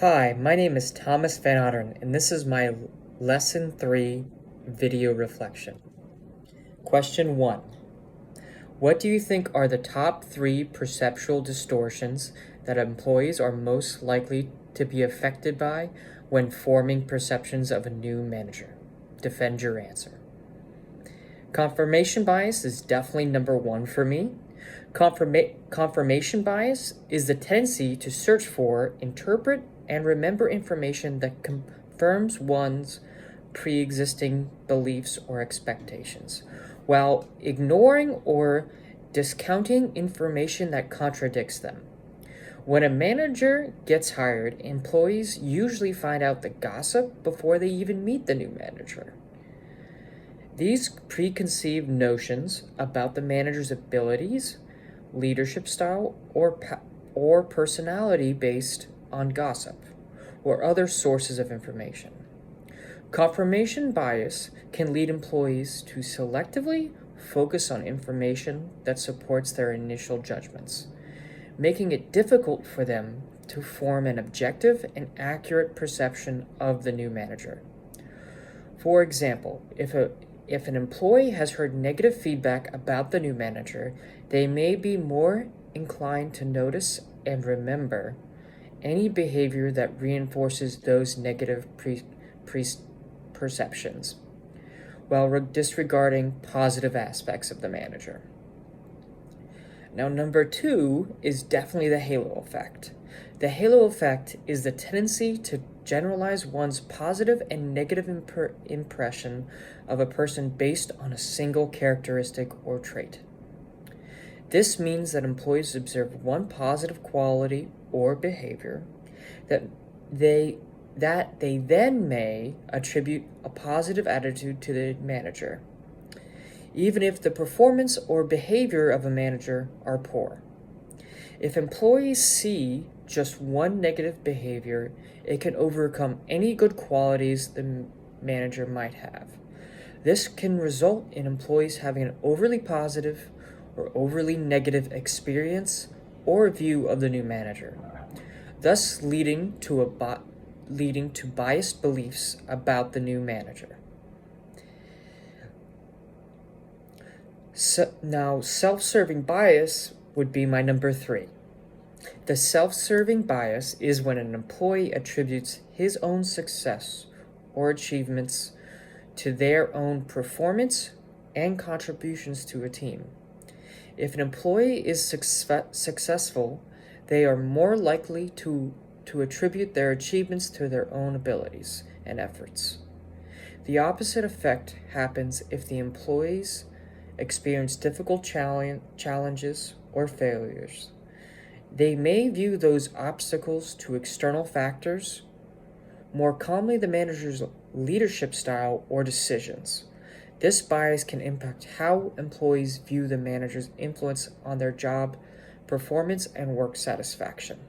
Hi, my name is Thomas Van Otteren, and this is my Lesson 3 video reflection. Question 1. What do you think are the top 3 perceptual distortions that employees are most likely to be affected by when forming perceptions of a new manager? Defend your answer. Confirmation bias is definitely number 1 for me. Confirmation bias is the tendency to search for, interpret, and remember information that confirms one's pre-existing beliefs or expectations, while ignoring or discounting information that contradicts them. When a manager gets hired, employees usually find out the gossip before they even meet the new manager. These preconceived notions about the manager's abilities, leadership style, or personality based on gossip or other sources of information. Confirmation bias can lead employees to selectively focus on information that supports their initial judgments, making it difficult for them to form an objective and accurate perception of the new manager. For example, if an employee has heard negative feedback about the new manager, they may be more inclined to notice and remember any behavior that reinforces those negative perceptions, while disregarding positive aspects of the manager. Now, number 2 is definitely the halo effect. The halo effect is the tendency to generalize one's positive and negative impression of a person based on a single characteristic or trait. This means that employees observe one positive quality or behavior that they then may attribute a positive attitude to the manager, even if the performance or behavior of a manager are poor. If employees see just one negative behavior, it can overcome any good qualities the manager might have. This can result in employees having an overly positive or overly negative experience or view of the new manager, thus leading to biased beliefs about the new manager. Now, self-serving bias would be my number 3. The self-serving bias is when an employee attributes his own success or achievements to their own performance and contributions to a team. If an employee is successful, they are more likely to attribute their achievements to their own abilities and efforts. The opposite effect happens if the employees experience difficult challenges or failures. They may view those obstacles to external factors, more commonly the manager's leadership style or decisions. This bias can impact how employees view the manager's influence on their job performance and work satisfaction.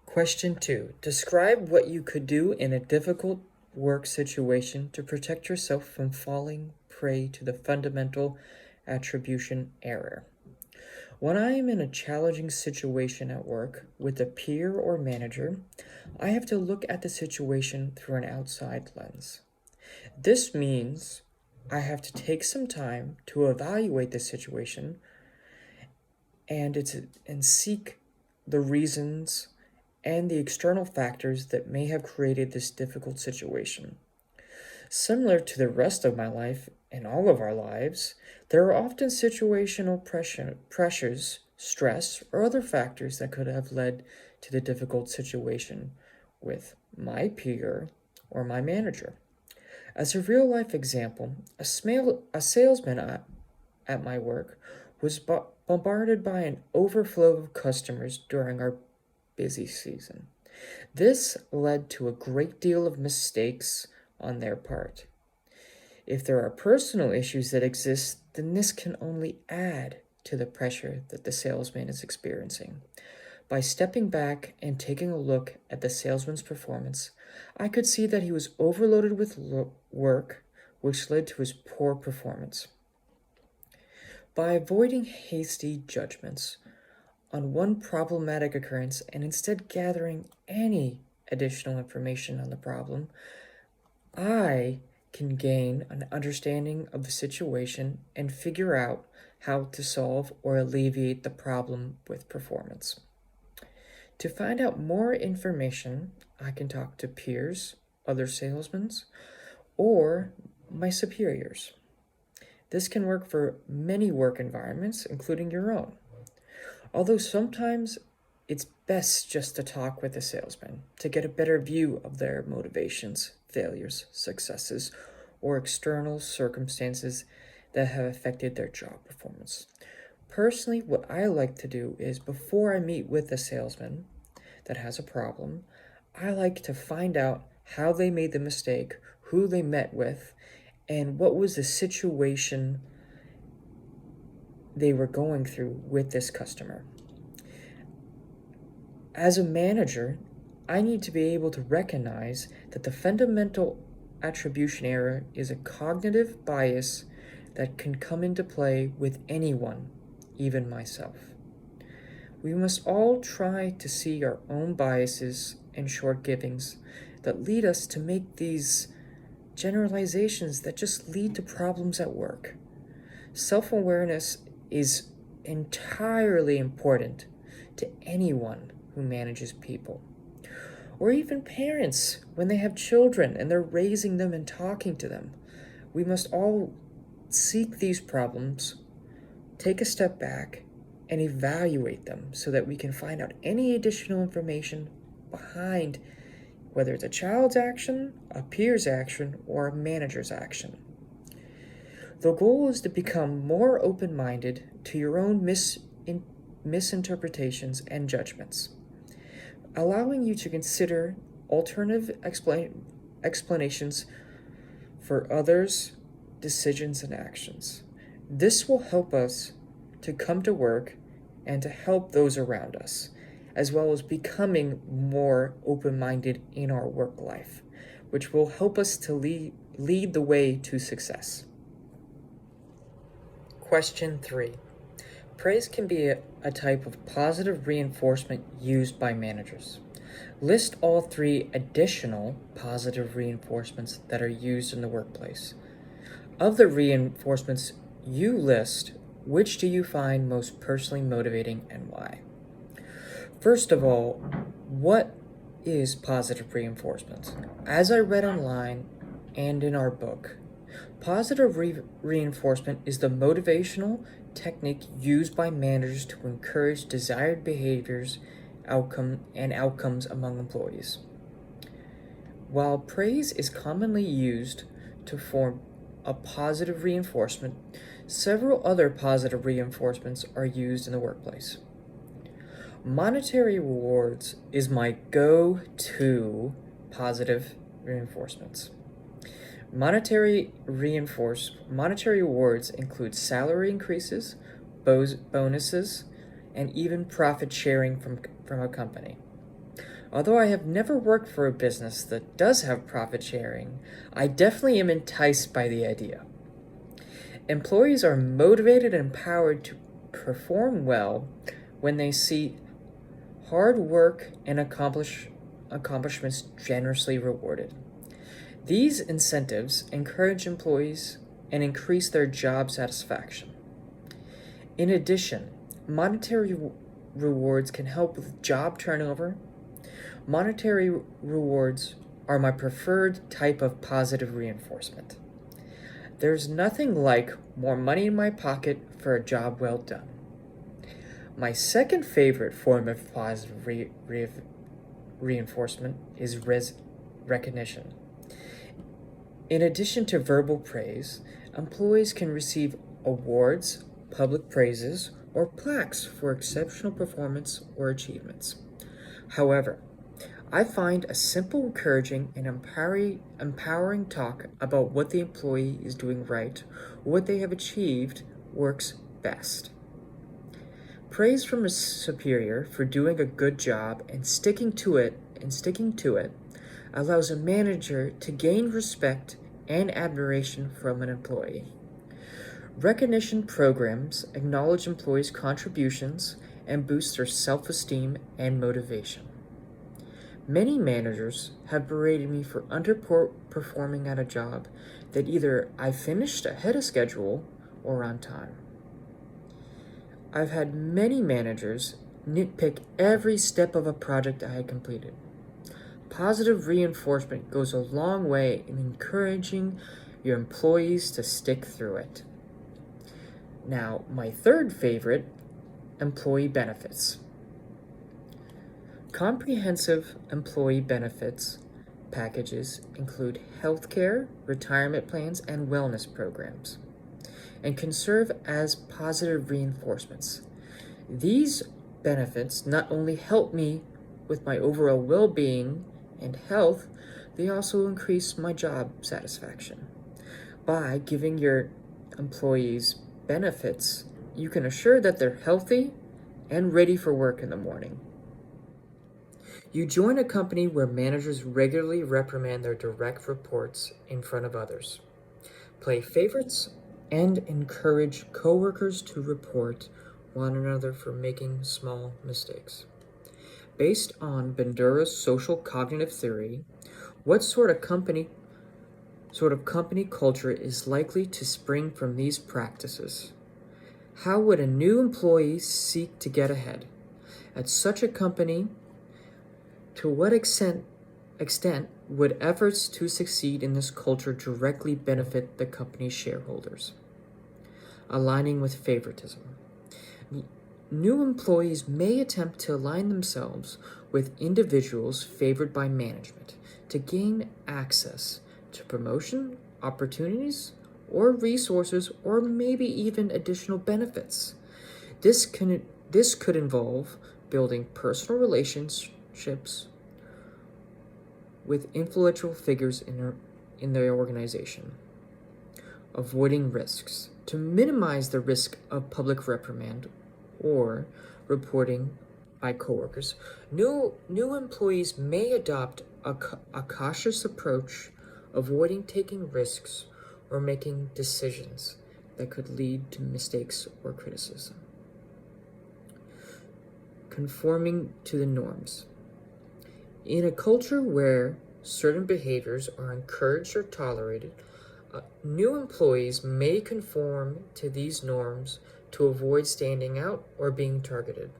Question 2. Describe what you could do in a difficult work situation to protect yourself from falling prey to the fundamental attribution error. When I am in a challenging situation at work with a peer or manager, I have to look at the situation through an outside lens. This means I have to take some time to evaluate the situation and seek the reasons and the external factors that may have created this difficult situation. Similar to the rest of my life and all of our lives, there are often situational pressures, stress, or other factors that could have led to the difficult situation with my peer or my manager. As a real-life example, a salesman at my work was bombarded by an overflow of customers during our busy season. This led to a great deal of mistakes on their part. If there are personal issues that exist, then this can only add to the pressure that the salesman is experiencing. By stepping back and taking a look at the salesman's performance, I could see that he was overloaded with work, which led to his poor performance. By avoiding hasty judgments, on one problematic occurrence and instead gathering any additional information on the problem, I can gain an understanding of the situation and figure out how to solve or alleviate the problem with performance. To find out more information, I can talk to peers, other salesmen, or my superiors. This can work for many work environments, including your own. Although sometimes it's best just to talk with a salesman to get a better view of their motivations, failures, successes, or external circumstances that have affected their job performance. Personally, what I like to do is before I meet with a salesman that has a problem, I like to find out how they made the mistake, who they met with, and what was the situation they were going through with this customer. As a manager, I need to be able to recognize that the fundamental attribution error is a cognitive bias that can come into play with anyone, even myself. We must all try to see our own biases and shortcomings that lead us to make these generalizations that just lead to problems at work. Self-awareness is entirely important to anyone who manages people, or even parents when they have children and they're raising them and talking to them. We must all seek these problems, take a step back, and evaluate them so that we can find out any additional information behind whether it's a child's action, a peer's action, or a manager's action. The goal is to become more open-minded to your own misinterpretations and judgments, allowing you to consider alternative explanations for others' decisions and actions. This will help us to come to work and to help those around us, as well as becoming more open-minded in our work life, which will help us to lead the way to success. Question 3. Praise can be a type of positive reinforcement used by managers. List all 3 additional positive reinforcements that are used in the workplace. Of the reinforcements you list, which do you find most personally motivating and why? First of all, what is positive reinforcement? As I read online and in our book, positive reinforcement is the motivational technique used by managers to encourage desired behaviors, outcomes among employees. While praise is commonly used to form a positive reinforcement, several other positive reinforcements are used in the workplace. Monetary rewards is my go-to positive reinforcements. Monetary rewards include salary increases, bonuses, and even profit sharing from a company. Although I have never worked for a business that does have profit sharing, I definitely am enticed by the idea. Employees are motivated and empowered to perform well when they see hard work and accomplishments generously rewarded. These incentives encourage employees and increase their job satisfaction. In addition, monetary rewards can help with job turnover. Monetary rewards are my preferred type of positive reinforcement. There's nothing like more money in my pocket for a job well done. My second favorite form of positive reinforcement is recognition. In addition to verbal praise, employees can receive awards, public praises, or plaques for exceptional performance or achievements. However, I find a simple, encouraging, and empowering talk about what the employee is doing right or what they have achieved works best. Praise from a superior for doing a good job and sticking to it allows a manager to gain respect and admiration from an employee. Recognition programs acknowledge employees' contributions and boost their self-esteem and motivation. Many managers have berated me for underperforming at a job that either I finished ahead of schedule or on time. I've had many managers nitpick every step of a project I had completed. Positive reinforcement goes a long way in encouraging your employees to stick through it. Now, my third favorite, employee benefits. Comprehensive employee benefits packages include healthcare, retirement plans, and wellness programs, and can serve as positive reinforcements. These benefits not only help me with my overall well-being and health, they also increase my job satisfaction. By giving your employees benefits, you can assure that they're healthy and ready for work in the morning. You join a company where managers regularly reprimand their direct reports in front of others, play favorites, and encourage coworkers to report one another for making small mistakes. Based on Bandura's social cognitive theory, what sort of company culture is likely to spring from these practices? How would a new employee seek to get ahead? At such a company, to what extent would efforts to succeed in this culture directly benefit the company's shareholders? Aligning with favoritism. New employees may attempt to align themselves with individuals favored by management to gain access to promotion, opportunities, or resources, or maybe even additional benefits. This could involve building personal relationships with influential figures in their organization. Avoiding risks. To minimize the risk of public reprimand or reporting by coworkers, new employees may adopt a cautious approach, avoiding taking risks or making decisions that could lead to mistakes or criticism. Conforming to the norms. In a culture where certain behaviors are encouraged or tolerated, new employees may conform to these norms to avoid standing out or being targeted.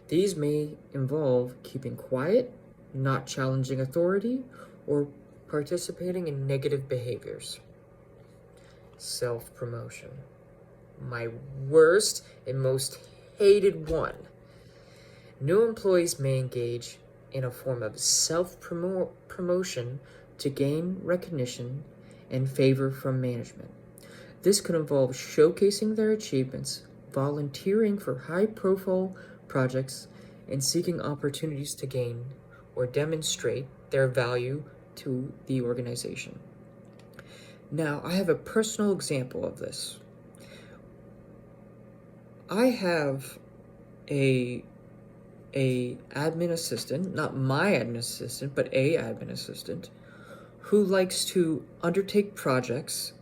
These may involve keeping quiet, not challenging authority, or participating in negative behaviors. Self-promotion. My worst and most hated one. New employees may engage in a form of self-promotion to gain recognition and favor from management. This could involve showcasing their achievements, volunteering for high-profile projects, and seeking opportunities to gain or demonstrate their value to the organization. Now, I have a personal example of this. I have a admin assistant, not my admin assistant, but a admin assistant, who likes to undertake projects,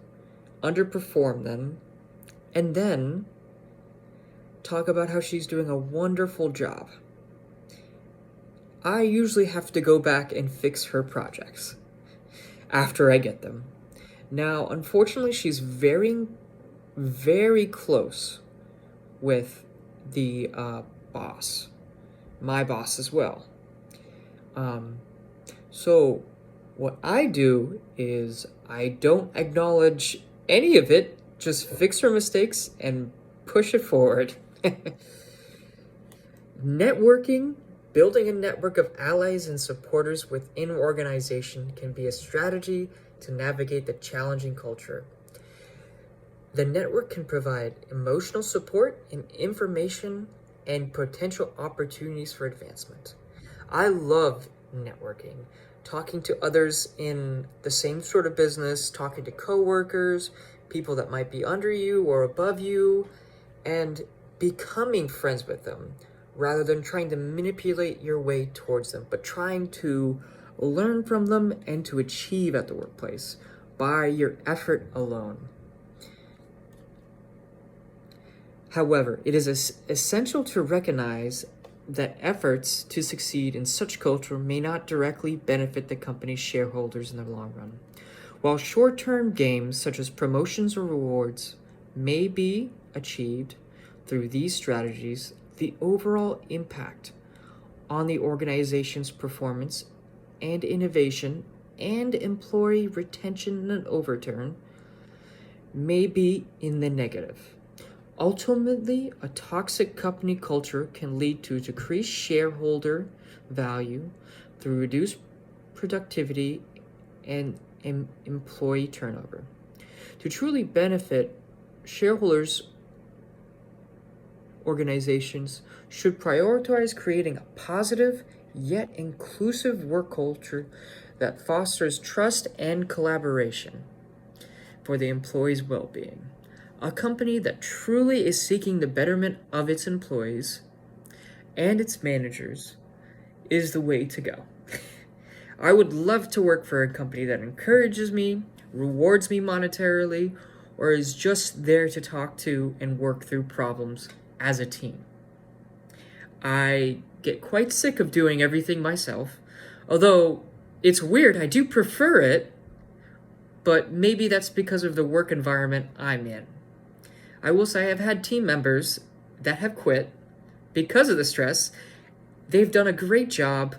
underperform them, and then talk about how she's doing a wonderful job. I usually have to go back and fix her projects after I get them. Now, unfortunately, she's very, very close with the boss, my boss as well. So what I do is I don't acknowledge any of it, just fix her mistakes and push it forward. Networking, building a network of allies and supporters within an organization can be a strategy to navigate the challenging culture. The network can provide emotional support and information and potential opportunities for advancement. I love networking, talking to others in the same sort of business, talking to coworkers, people that might be under you or above you, and becoming friends with them rather than trying to manipulate your way towards them, but trying to learn from them and to achieve at the workplace by your effort alone. However, it is essential to recognize that efforts to succeed in such culture may not directly benefit the company's shareholders in the long run. While short-term gains such as promotions or rewards may be achieved through these strategies, the overall impact on the organization's performance and innovation and employee retention and overturn may be in the negative. Ultimately, a toxic company culture can lead to decreased shareholder value through reduced productivity and employee turnover. To truly benefit shareholders, organizations should prioritize creating a positive yet inclusive work culture that fosters trust and collaboration for the employees' well-being. A company that truly is seeking the betterment of its employees and its managers is the way to go. I would love to work for a company that encourages me, rewards me monetarily, or is just there to talk to and work through problems as a team. I get quite sick of doing everything myself, although it's weird, I do prefer it, but maybe that's because of the work environment I'm in. I will say I've had team members that have quit because of the stress. They've done a great job,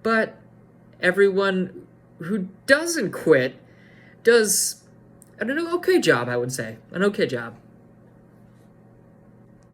but everyone who doesn't quit does an okay job, I would say. An okay job.